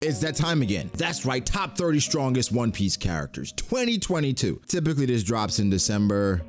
It's that time again. That's right, top 30 strongest One Piece characters, 2022. Typically this drops in December.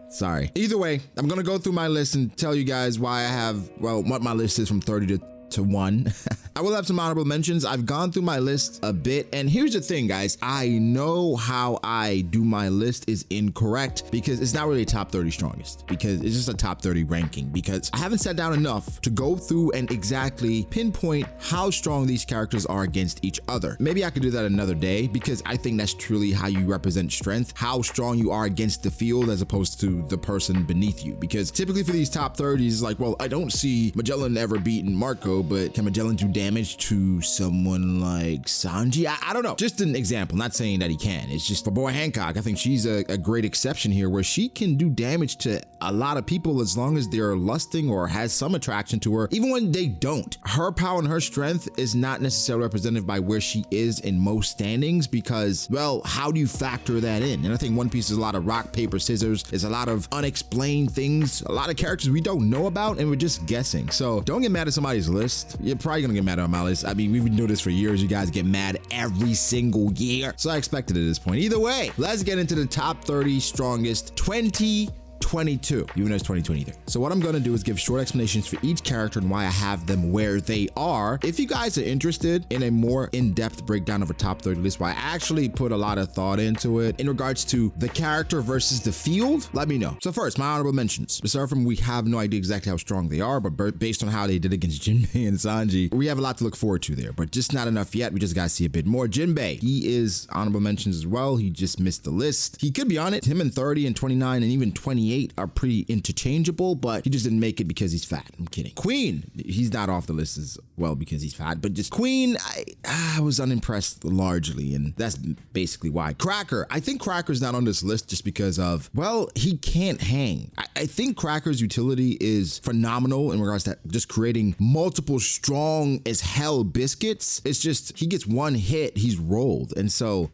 Sorry. Either way, I'm gonna go through my list and tell you guys why I have, well, what my list is from 30 to 1. I will have some honorable mentions. I've gone through my list a bit, and here's the thing, guys. I know how I do my list is incorrect because it's not really a top 30 strongest, because it's just a top 30 ranking, because I haven't sat down enough to go through and exactly pinpoint how strong these characters are against each other. Maybe I could do that another day, because I think that's truly how you represent strength, how strong you are against the field as opposed to the person beneath you. Because typically for these top 30s, it's like, well, I don't see Magellan ever beating Marco, but can Magellan do damage to someone like Sanji? I don't know. Just an example, not saying that he can. It's just for Boy Hancock, I think she's a great exception here, where she can do damage to a lot of people as long as they're lusting or has some attraction to her, even when they don't. Her power and her strength is not necessarily represented by where she is in most standings, because, well, how do you factor that in? And I think One Piece is a lot of rock, paper, scissors. There's a lot of unexplained things, a lot of characters we don't know about, and we're just guessing. So don't get mad at somebody's list. You're probably gonna get mad at my list. I mean, we've been doing this for years. You guys get mad every single year. So I expected it at this point. Either way, let's get into the top 30 strongest 2022, even though it's 2023. So what I'm gonna do is give short explanations for each character and why I have them where they are. If you guys are interested in a more in-depth breakdown of a top 30 list, where I actually put a lot of thought into it in regards to the character versus the field, let me know. So first, my honorable mentions. Aside from we have no idea exactly how strong they are, but based on how they did against Jinbei and Sanji, we have a lot to look forward to there, but just not enough yet. We just gotta see a bit more. Jinbei, he is honorable mentions as well. He just missed the list. He could be on it. Him and 30 and 29 and even 28 are pretty interchangeable, but he just didn't make it because he's fat. I'm kidding. Queen, he's not off the list as well because he's fat, but just Queen, I was unimpressed largely, and that's basically why. Cracker, I think Cracker's not on this list just because of, well, he can't hang. I think Cracker's utility is phenomenal in regards to just creating multiple strong as hell biscuits. It's just, he gets one hit, he's rolled. And so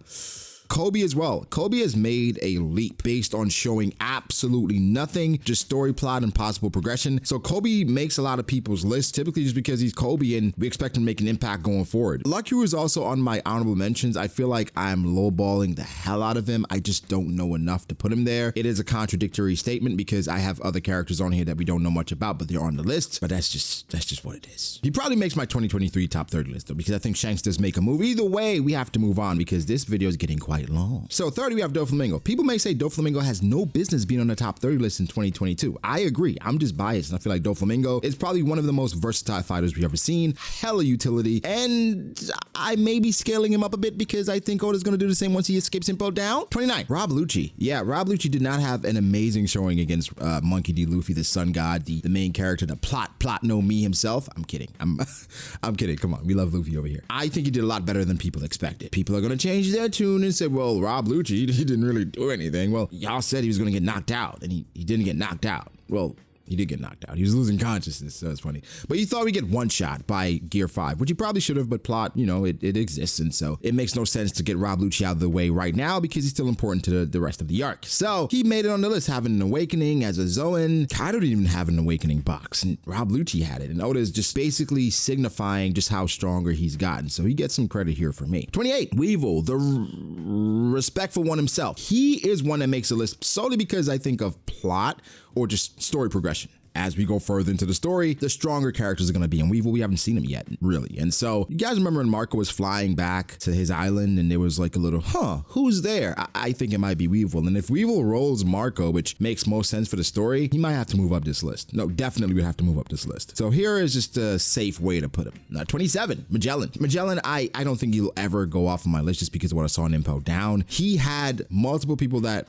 Kobe as well. Kobe has made a leap based on showing absolutely nothing, just story plot and possible progression. So Kobe makes a lot of people's lists, typically just because he's Kobe and we expect him to make an impact going forward. Lucky is also on my honorable mentions. I feel like I'm lowballing the hell out of him. I just don't know enough to put him there. It is a contradictory statement because I have other characters on here that we don't know much about, but they're on the list. But that's just what it is. He probably makes my 2023 top 30 list though, because I think Shanks does make a move. Either way, we have to move on because this video is getting quite long. So 30, we have Doflamingo. People may say Doflamingo has no business being on the top 30 list in 2022. I agree. I'm just biased, and I feel like Doflamingo is probably one of the most versatile fighters we've ever seen. Hella utility, and I may be scaling him up a bit because I think Oda's gonna do the same once he escapes Impo down. 29, Rob Lucci. Yeah, Rob Lucci did not have an amazing showing against Monkey D. Luffy, the sun god, the main character, the plot no me himself. I'm kidding. I'm kidding. Come on, we love Luffy over here. I think he did a lot better than people expected. People are gonna change their tune and say, well, Rob Lucci, he didn't really do anything. Well, y'all said he was gonna get knocked out, and he didn't get knocked out. Well, he did get knocked out. He was losing consciousness, so it's funny. But you thought we'd get one shot by Gear 5, which he probably should have, but plot, you know, it exists, and so it makes no sense to get Rob Lucci out of the way right now because he's still important to the rest of the arc. So he made it on the list, having an awakening as a Zoan. Kaido didn't even have an awakening box, and Rob Lucci had it, and Oda is just basically signifying just how stronger he's gotten, so he gets some credit here for me. 28, Weevil, the respectful one himself. He is one that makes a list solely because I think of plot or just story progression. As we go further into the story, the stronger characters are going to be. And Weevil, we haven't seen him yet, really. And so you guys remember when Marco was flying back to his island and there was like a little, who's there? I think it might be Weevil. And if Weevil rolls Marco, which makes most sense for the story, he might have to move up this list. No, definitely would have to move up this list. So here is just a safe way to put him. 27, Magellan. Magellan, I don't think he'll ever go off of my list just because of what I saw in Impo Down. He had multiple people that,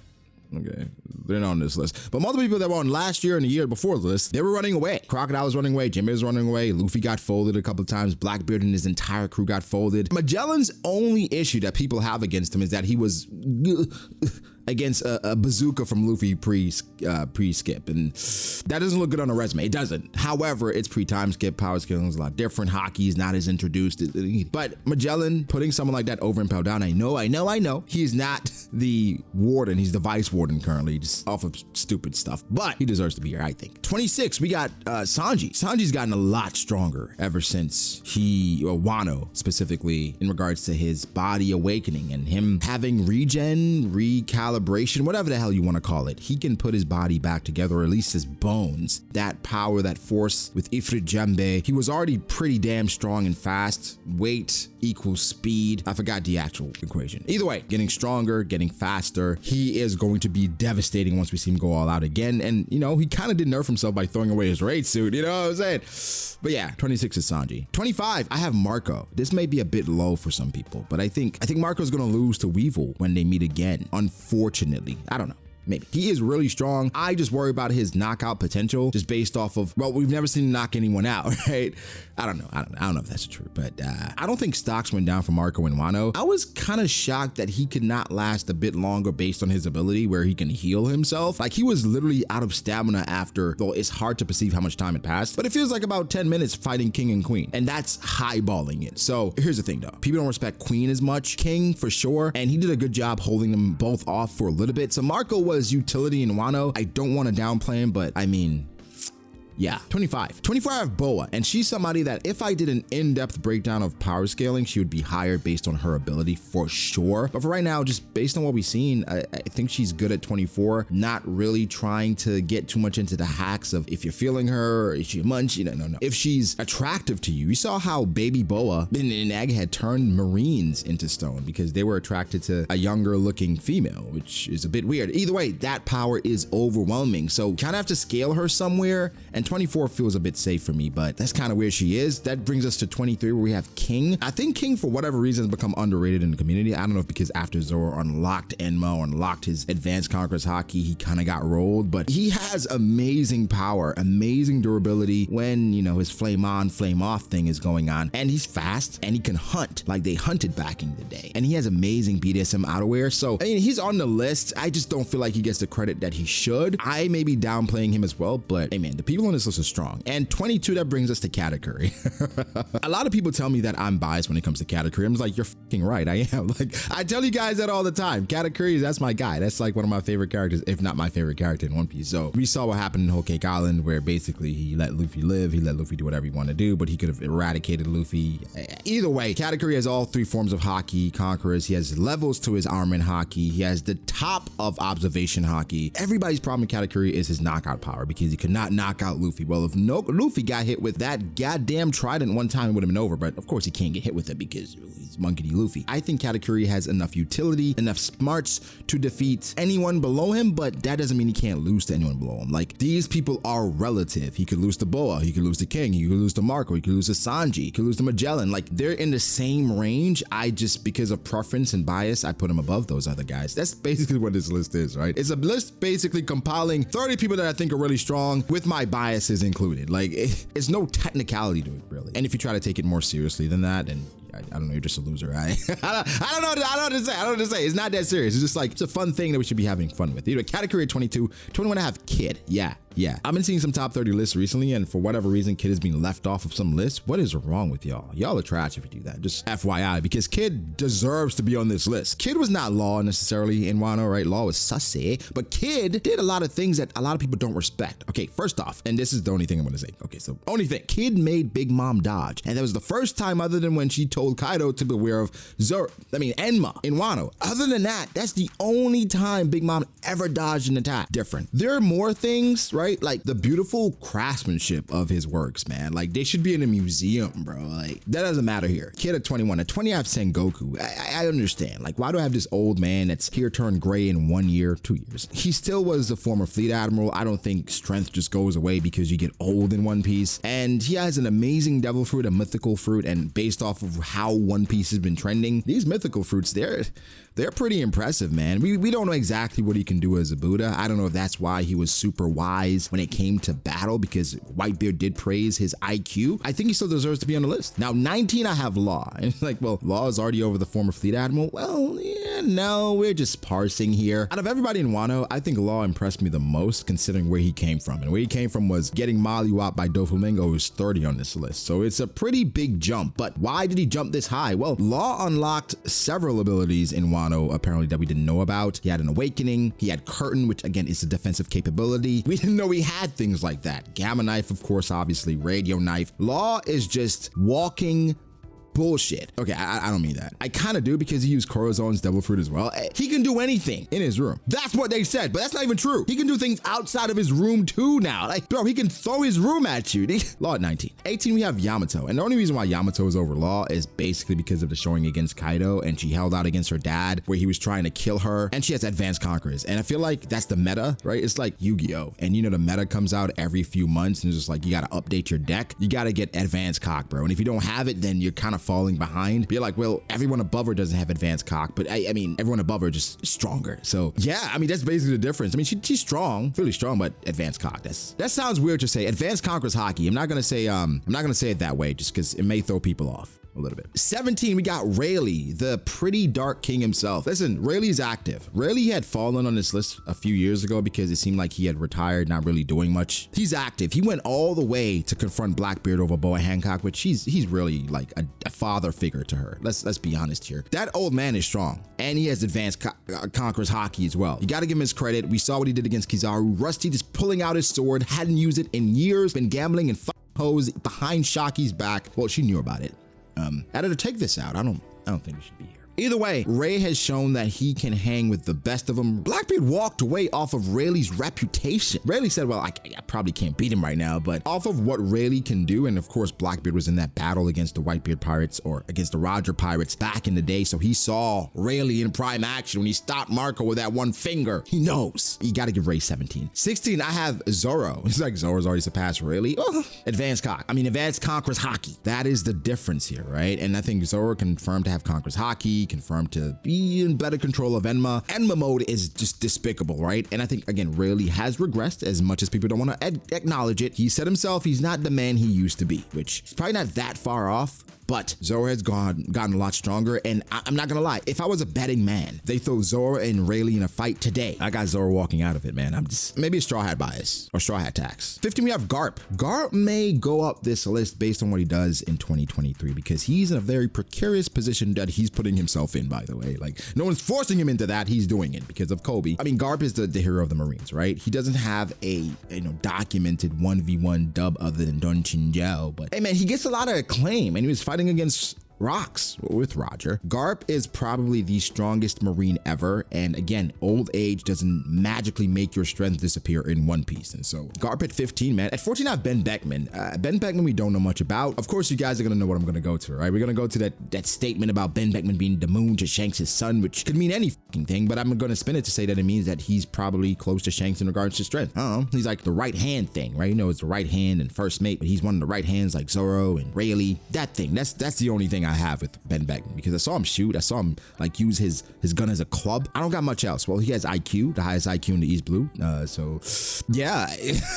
okay, they're not on this list, but multiple people that were on last year and the year before the list, they were running away. Crocodile was running away, Jinbei was running away, Luffy got folded a couple of times, Blackbeard and his entire crew got folded. Magellan's only issue that people have against him is that he was against a bazooka from Luffy pre-skip, and that doesn't look good on a resume. It doesn't. However, it's pre-time skip. Power scaling is a lot different. Hockey is not as introduced. But Magellan putting someone like that over Impel Down, I know. He is not the warden. He's the vice warden currently, just off of stupid stuff. But he deserves to be here, I think. 26, we got Sanji. Sanji's gotten a lot stronger ever since Wano specifically, in regards to his body awakening and him having regen, recalibration, whatever the hell you want to call it. He can put his body back together, or at least his bones. That power, that force with Ifrit Jembe. He was already pretty damn strong and fast. Weight equals speed. I forgot the actual equation. Either way, getting stronger, getting faster. He is going to be devastating once we see him go all out again. And, you know, he kind of did nerf himself by throwing away his raid suit. You know what I'm saying? But yeah, 26 is Sanji. 25, I have Marco. This may be a bit low for some people, but I think Marco's going to lose to Weevil when they meet again. Unfortunately, I don't know. Maybe. He is really strong. I just worry about his knockout potential just based off of, well, we've never seen him knock anyone out, right? I don't know if that's true, but I don't think stocks went down for Marco and Wano. I was kind of shocked that he could not last a bit longer based on his ability where he can heal himself. Like, he was literally out of stamina after, though it's hard to perceive how much time had passed, but it feels like about 10 minutes fighting King and Queen, and that's highballing it. So here's the thing though, people don't respect Queen as much, King for sure, and he did a good job holding them both off for a little bit. So Marco was utility in Wano. I don't want to downplay him, but I mean, yeah. 25, I have Boa, and she's somebody that if I did an in-depth breakdown of power scaling, she would be higher based on her ability for sure. But for right now, just based on what we've seen, I think she's good at 24, not really trying to get too much into the hacks of if you're feeling her, or if she munch, no. If she's attractive to you, you saw how baby Boa in Egg had turned Marines into stone because they were attracted to a younger looking female, which is a bit weird. Either way, that power is overwhelming. So kind of have to scale her somewhere, and 24 feels a bit safe for me, but that's kind of where she is. That brings us to 23, where we have King. I think King, for whatever reason, has become underrated in the community. I don't know if because after Zoro unlocked Enma, or unlocked his advanced Conqueror's Haki, he kind of got rolled, but he has amazing power, amazing durability when, you know, his flame on, flame off thing is going on, and he's fast, and he can hunt like they hunted back in the day, and he has amazing BDSM outerwear. So, I mean, he's on the list. I just don't feel like he gets the credit that he should. I may be downplaying him as well, but hey man, the people on this list are strong. And 22, that brings us to Katakuri. A lot of people tell me that I'm biased when it comes to Katakuri. I'm just like, you're fucking right, I am. Like, I tell you guys that all the time. Katakuri, that's my guy. That's like one of my favorite characters, if not my favorite character in One Piece. So we saw what happened in Whole Cake Island, where basically he let Luffy live, he let Luffy do whatever he wanted to do, but he could have eradicated Luffy. Either way, Katakuri has all three forms of Haki Conquerors. He has levels to his armor and Haki. He has the top of observation Haki. Everybody's problem with Katakuri is his knockout power, because he could not knock out Luffy. Well, if Luffy got hit with that goddamn trident one time, it would have been over, but of course he can't get hit with it because he's Monkey D. Luffy. I think Katakuri has enough utility, enough smarts to defeat anyone below him, but that doesn't mean he can't lose to anyone below him. Like, these people are relative. He could lose to Boa, he could lose to King, he could lose to Marco, he could lose to Sanji, he could lose to Magellan. Like, they're in the same range. I just, because of preference and bias, I put him above those other guys. That's basically what this list is, right? It's a list basically compiling 30 people that I think are really strong with my biases included. Like, it's no technicality to it, really. And if you try to take it more seriously than that, and I don't know, you're just a loser. I don't know what to say. It's not that serious. It's just like, it's a fun thing that we should be having fun with. You know, Katakuri at 22, 21 I have Kid. Yeah. I've been seeing some top 30 lists recently, and for whatever reason, Kid is being left off of some lists. What is wrong with y'all? Y'all are trash if you do that. Just FYI, because Kid deserves to be on this list. Kid was not Law necessarily in Wano, right? Law was sussy, but Kid did a lot of things that a lot of people don't respect. Okay, first off, and this is the only thing I'm gonna say. Okay, so only thing, Kid made Big Mom dodge, and that was the first time, other than when she told Kaido to beware of Enma in Wano. Other than that, that's the only time Big Mom ever dodged an attack. Different. There are more things, right? Like the beautiful craftsmanship of his works, man. Like, they should be in a museum, bro. Like, that doesn't matter here. Kid at 21. At 20, I have Sengoku. I understand. Like, why do I have this old man that's here turned gray in 1 year, 2 years? He still was the former fleet admiral. I don't think strength just goes away because you get old in One Piece. And he has an amazing devil fruit, a mythical fruit, and based off of how One Piece has been trending, these mythical fruits, they're pretty impressive, man. We don't know exactly what he can do as a Buddha. I don't know if that's why he was super wise when it came to battle, because Whitebeard did praise his IQ. I think he still deserves to be on the list. Now, 19, I have Law. And it's like, well, Law is already over the former fleet admiral. Well, yeah, no, we're just parsing here. Out of everybody in Wano, I think Law impressed me the most considering where he came from. And where he came from was getting mollywopped by Doflamingo, who's 30 on this list. So it's a pretty big jump. But why did he jump this high? Well, Law unlocked several abilities in Wano, apparently, that we didn't know about. He had an awakening. He had Curtain, which again is a defensive capability. We didn't know he had things like that. Gamma Knife, of course, obviously. Radio Knife. Law is just walking bullshit. Okay, I don't mean that. I kind of do because he used Corazon's Devil Fruit as well. He can do anything in his room. That's what they said, but that's not even true. He can do things outside of his room too now. Like, bro, he can throw his room at you. Law at 19. 18, we have Yamato. And the only reason why Yamato is over Law is basically because of the showing against Kaido, and she held out against her dad where he was trying to kill her, and she has advanced conquerors. And I feel like that's the meta, right? It's like Yu-Gi-Oh! And you know, the meta comes out every few months, and it's just like, you gotta update your deck. You gotta get advanced cock, bro. And if you don't have it, then you're kind of falling behind. But you're like, well, everyone above her doesn't have advanced cock, but I mean, everyone above her just stronger. So yeah, I mean, that's basically the difference. I mean, she's strong, really strong, but advanced cock. That sounds weird to say. Advanced conquers hockey. I'm not gonna say it that way just because it may throw people off a little bit. 17, we got Rayleigh, the pretty dark king himself. Listen, Rayleigh's active. Rayleigh had fallen on this list a few years ago because it seemed like he had retired, not really doing much. He's active. He went all the way to confront Blackbeard over Boa Hancock, which he's really like a father figure to her. Let's be honest here. That old man is strong, and he has advanced conquers hockey as well. You got to give him his credit. We saw what he did against Kizaru. Rusty just pulling out his sword, hadn't used it in years, been gambling and hoes behind Shaki's back. Well, she knew about it. I had to take this out. I don't think we should be here. Either way, Ray has shown that he can hang with the best of them. Blackbeard walked away off of Rayleigh's reputation. Rayleigh said, well, I probably can't beat him right now, but off of what Rayleigh can do, and of course, Blackbeard was in that battle against the Whitebeard Pirates, or against the Roger Pirates back in the day, so he saw Rayleigh in prime action when he stopped Marco with that one finger. He knows. You gotta give Ray 17. 16, I have Zoro. It's like Zoro's already surpassed Rayleigh. Oh, advanced conquers hockey. That is the difference here, right? And I think Zoro confirmed to have conquers hockey, confirmed to be in better control of Enma. Enma mode is just despicable, right? And I think, again, Rayleigh has regressed as much as people don't want to acknowledge it. He said himself he's not the man he used to be, which is probably not that far off. But Zoro has gotten a lot stronger, and I'm not gonna lie, if I was a betting man, they throw Zoro and Rayleigh in a fight today, I got Zoro walking out of it, man. I'm just, maybe a straw hat bias or straw hat tax. 15, we have Garp. Garp may go up this list based on what he does in 2023 because he's in a very precarious position that he's putting himself in, by the way. Like, no one's forcing him into that, he's doing it because of Kobe. I mean, Garp is the hero of the Marines, right? He doesn't have a documented 1v1 dub other than Don Chinjiao, but hey man, he gets a lot of acclaim, and he was fighting against Rocks with Roger. Garp is probably the strongest Marine ever, and again, old age doesn't magically make your strength disappear in One Piece. And so Garp at 15, man. At 14, I have Ben Beckman. Ben Beckman we don't know much about. Of course, you guys are gonna know what I'm gonna go to, right? We're gonna go to that statement about Ben Beckman being the moon to Shanks' son, which could mean any fucking thing, but I'm gonna spin it to say that it means that he's probably close to Shanks in regards to strength. I don't know. He's like the right hand thing, right? You know, it's the right hand and first mate, but he's one of the right hands like Zoro and Rayleigh. That thing, that's the only thing I have with Ben Beckman, because I saw him shoot. I saw him like use his gun as a club. I don't got much else. Well, he has IQ, the highest IQ in the East Blue. So yeah,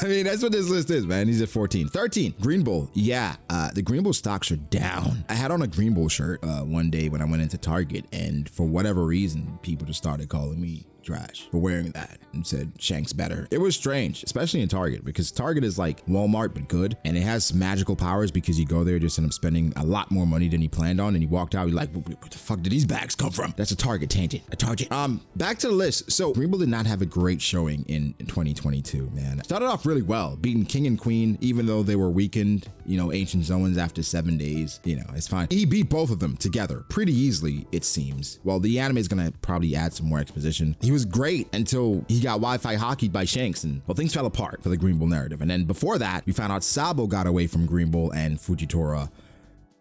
I mean, that's what this list is, man. He's at 14. 13, Green Bull. Yeah, the Green Bull stocks are down. I had on a Green Bull shirt one day when I went into Target, and for whatever reason, people just started calling me trash for wearing that and said Shanks better. It was strange, especially in Target, because Target is like Walmart but good, and it has magical powers because you go there, just end up spending a lot more money than you planned on, and you walked out, you're like, what the fuck did these bags come from? That's a Target tangent. A Target. Back to the list. So Green Bull did not have a great showing in 2022, man. Started off really well, beating King and Queen, even though they were weakened, ancient Zoans after 7 days. It's fine. He beat both of them together pretty easily, it seems. Well, the anime is gonna probably add some more exposition. He was great until he got Wi-Fi hockeyed by Shanks, and well, things fell apart for the Green Bull narrative. And then before that, we found out Sabo got away from Green Bull and Fujitora,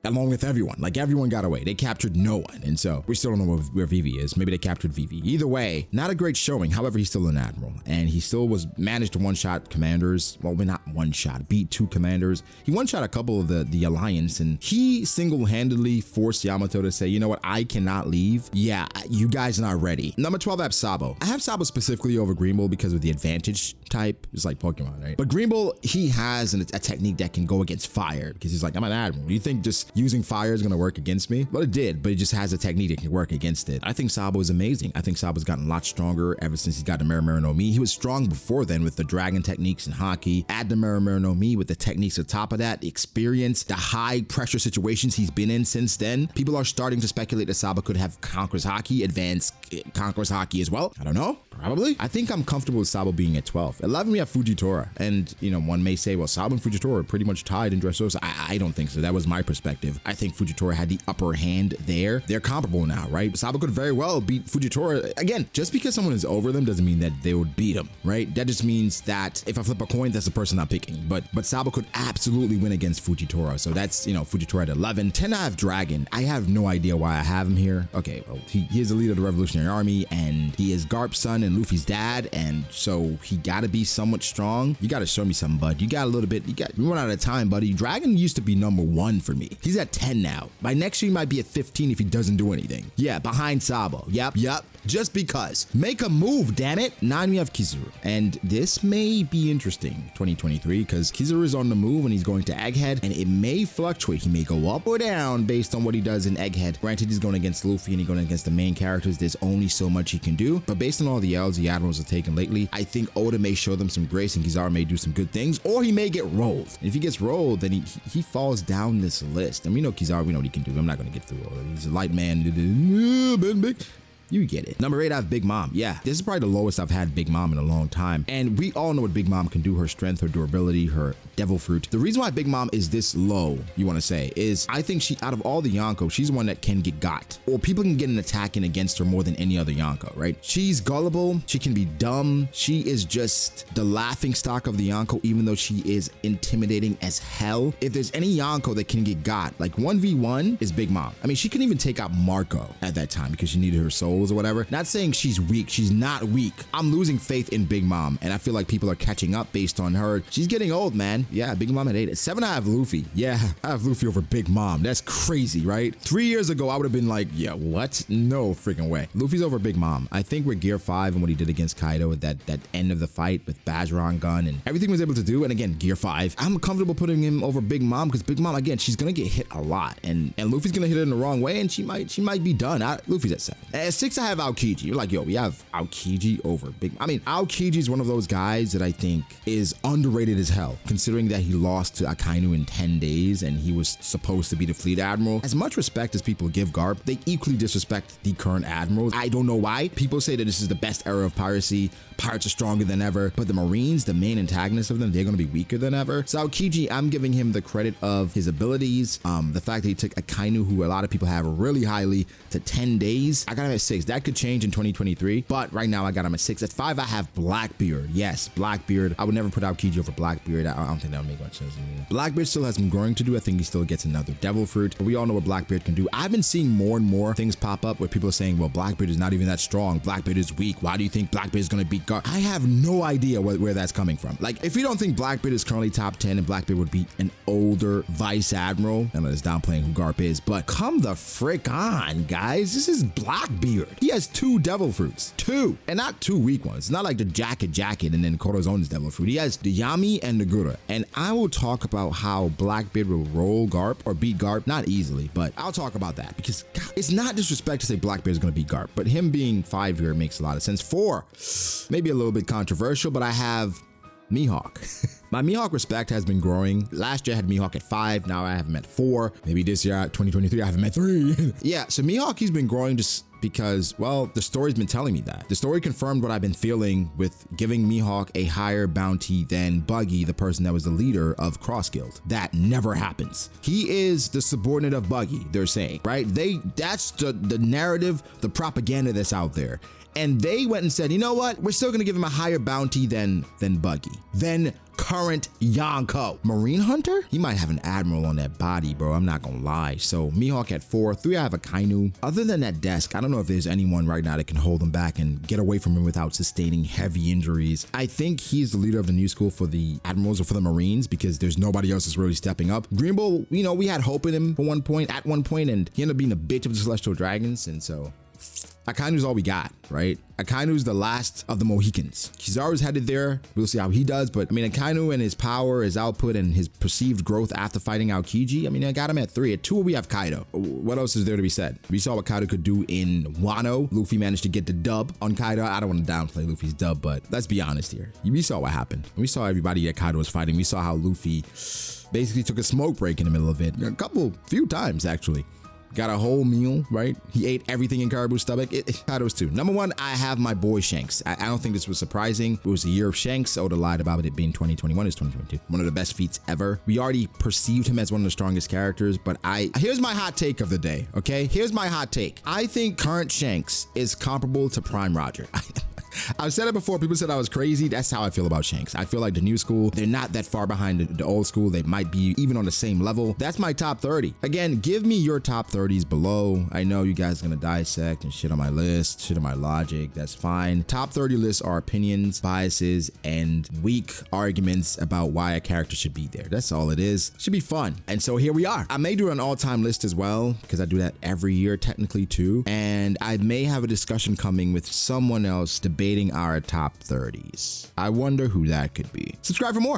along with everyone. Like, everyone got away. They captured no one. And so we still don't know where Vivi is. Maybe they captured Vivi. Either way, not a great showing. However, he's still an admiral, and he still managed to one-shot commanders. Well, not one-shot, beat 2 commanders. He one-shot a couple of the alliance, and he single-handedly forced Yamato to say, you know what, I cannot leave. Yeah, you guys are not ready. Number 12, I have Sabo. I have Sabo specifically over Green Bull because of the advantage type. It's like Pokemon, right? But Green Bull, he has a technique that can go against fire, because he's like, I'm an admiral. You think just using fire is going to work against me. Well, it did, but it just has a technique that can work against it. I think Sabo is amazing. I think Sabo's gotten a lot stronger ever since he got the Miramura no Mi. He was strong before then with the dragon techniques and hockey. Add the Miramura no Mi with the techniques on top of that, the experience, the high pressure situations he's been in since then. People are starting to speculate that Sabo could have Conqueror's Haki, advanced Conqueror's Haki as well. I don't know. Probably. I think I'm comfortable with Sabo being at 12. 11, we have Fujitora. And, you know, one may say, well, Sabo and Fujitora are pretty much tied in Dressrosa. I don't think so. That was my perspective. I think Fujitora had the upper hand there. They're comparable now, right? Sabo could very well beat Fujitora. Again, just because someone is over them doesn't mean that they would beat him, right? That just means that if I flip a coin, that's the person I'm picking. But Sabo could absolutely win against Fujitora. So that's, you know, Fujitora at 11. 10, I have Dragon. I have no idea why I have him here. Okay, well, he is the leader of the Revolutionary Army, and he is Garp's son and Luffy's dad, and so he gotta be somewhat strong. You gotta show me something, bud. You got a little bit, you run out of time, buddy. Dragon used to be number 1 for me. He's at 10 now. By next year, he might be at 15 if he doesn't do anything. Yeah, behind Sabo. Yep. Just because. Make a move, damn it. 9, we have Kizaru. And this may be interesting, 2023, because Kizaru is on the move and he's going to Egghead, and it may fluctuate. He may go up or down based on what he does in Egghead. Granted, he's going against Luffy and he's going against the main characters. There's only so much he can do. But based on all the L's the Admirals have taken lately, I think Oda may show them some grace and Kizaru may do some good things, or he may get rolled. And if he gets rolled, then he falls down this list. And we know Kizaru, we know what he can do. I'm not going to get through all of it. He's a light man. Big. You get it. Number 8, I have Big Mom. Yeah, this is probably the lowest I've had Big Mom in a long time. And we all know what Big Mom can do. Her strength, her durability, her devil fruit. The reason why Big Mom is this low, you want to say, is I think she, out of all the Yonko, she's the one that can get got. Or people can get an attack in against her more than any other Yonko, right? She's gullible. She can be dumb. She is just the laughing stock of the Yonko, even though she is intimidating as hell. If there's any Yonko that can get got, like 1v1 is Big Mom. I mean, she couldn't even take out Marco at that time because she needed her souls or whatever. Not saying she's weak. She's not weak. I'm losing faith in Big Mom, and I feel like people are catching up based on her. She's getting old, man. Yeah, Big Mom at 8. At 7, I have Luffy. Yeah, I have Luffy over Big Mom. That's crazy, right? 3 years ago, I would have been like, yeah, what? No freaking way. Luffy's over Big Mom. I think with Gear 5 and what he did against Kaido at that end of the fight with Bajoran gun and everything he was able to do, and again, Gear 5, I'm comfortable putting him over Big Mom because Big Mom, again, she's gonna get hit a lot, and Luffy's gonna hit it in the wrong way, and she might be done. Luffy's at 7. At 6, I have Aokiji. You're like, yo, we have Aokiji over Big Mom. I mean, Aokiji is one of those guys that I think is underrated as hell, considering that he lost to Akainu in 10 days and he was supposed to be the fleet admiral. As much respect as people give Garp, they equally disrespect the current admirals. I don't know why. People say that this is the best era of piracy. Pirates are stronger than ever, but the Marines, the main antagonists of them, they're going to be weaker than ever. So Aokiji, I'm giving him the credit of his abilities, the fact that he took Akainu, who a lot of people have really highly, to 10 days. I got him at 6. That could change in 2023, but right now I got him at 6. At 5, I have Blackbeard. Yes, Blackbeard. I would never put Aokiji over Blackbeard. I don't think that would make much sense. Blackbeard still has some growing to do. I think he still gets another devil fruit. But we all know what Blackbeard can do. I've been seeing more and more things pop up where people are saying, well, Blackbeard is not even that strong. Blackbeard is weak. Why do you think Blackbeard is going to beat Garp? I have no idea where that's coming from. Like, if you don't think Blackbeard is currently top 10 and Blackbeard would beat an older vice admiral, I know it's downplaying who Garp is, but come the frick on, guys. This is Blackbeard. He has 2 devil fruits. 2. And not 2 weak ones. It's not like the jacket and then Koro's own devil fruit. He has the Yami and the Gura. And I will talk about how Blackbeard will roll Garp or beat Garp. Not easily, but I'll talk about that because God, it's not disrespect to say Blackbeard is going to beat Garp, but him being 5 here makes a lot of sense. 4, maybe a little bit controversial, but I have Mihawk. My Mihawk respect has been growing. Last year I had Mihawk at 5. Now I have him at 4. Maybe this year, 2023, I have him at 3. Yeah, so Mihawk, he's been growing just because, well, the story's been telling me that. The story confirmed what I've been feeling with giving Mihawk a higher bounty than Buggy, the person that was the leader of Cross Guild. That never happens. He is the subordinate of Buggy, they're saying, right? That's the narrative, the propaganda that's out there. And they went and said, you know what? We're still gonna give him a higher bounty than Buggy, than current Yonko. Marine Hunter? He might have an admiral on that body, bro. I'm not gonna lie. So Mihawk at 4. 3, I have Akainu. Other than that desk, I don't know if there's anyone right now that can hold him back and get away from him without sustaining heavy injuries. I think he's the leader of the new school for the admirals or for the Marines because there's nobody else that's really stepping up. Green Bull, you know, we had hope in him at one point, and he ended up being a bitch of the Celestial Dragons, and so Akainu's all we got, right? Akainu's the last of the Mohicans. Kizaru's headed there. We'll see how he does. But I mean, Akainu and his power, his output, and his perceived growth after fighting Aokiji, I mean, I got him at 3. At 2, we have Kaido. What else is there to be said? We saw what Kaido could do in Wano. Luffy managed to get the dub on Kaido. I don't want to downplay Luffy's dub, but let's be honest here. We saw what happened. We saw everybody that Kaido was fighting. We saw how Luffy basically took a smoke break in the middle of it. Few times, actually. Got a whole meal, right? He ate everything in Kaido's stomach. Kaido's too. Number 1, I have my boy Shanks. I don't think this was surprising. It was the year of Shanks. Oda lied about it being 2021. It's 2022. One of the best feats ever. We already perceived him as one of the strongest characters, but here's my hot take of the day, okay? Here's my hot take. I think current Shanks is comparable to Prime Roger. I've said it before. People said I was crazy. That's how I feel about Shanks. I feel like the new school, they're not that far behind the old school. They might be even on the same level. That's my top 30. Again, give me your top 30s below. I know you guys are going to dissect and shit on my list, shit on my logic. That's fine. Top 30 lists are opinions, biases, and weak arguments about why a character should be there. That's all it is. Should be fun. And so here we are. I may do an all-time list as well, because I do that every year technically too. And I may have a discussion coming with someone else debating our top 30s. I wonder who that could be. Subscribe for more.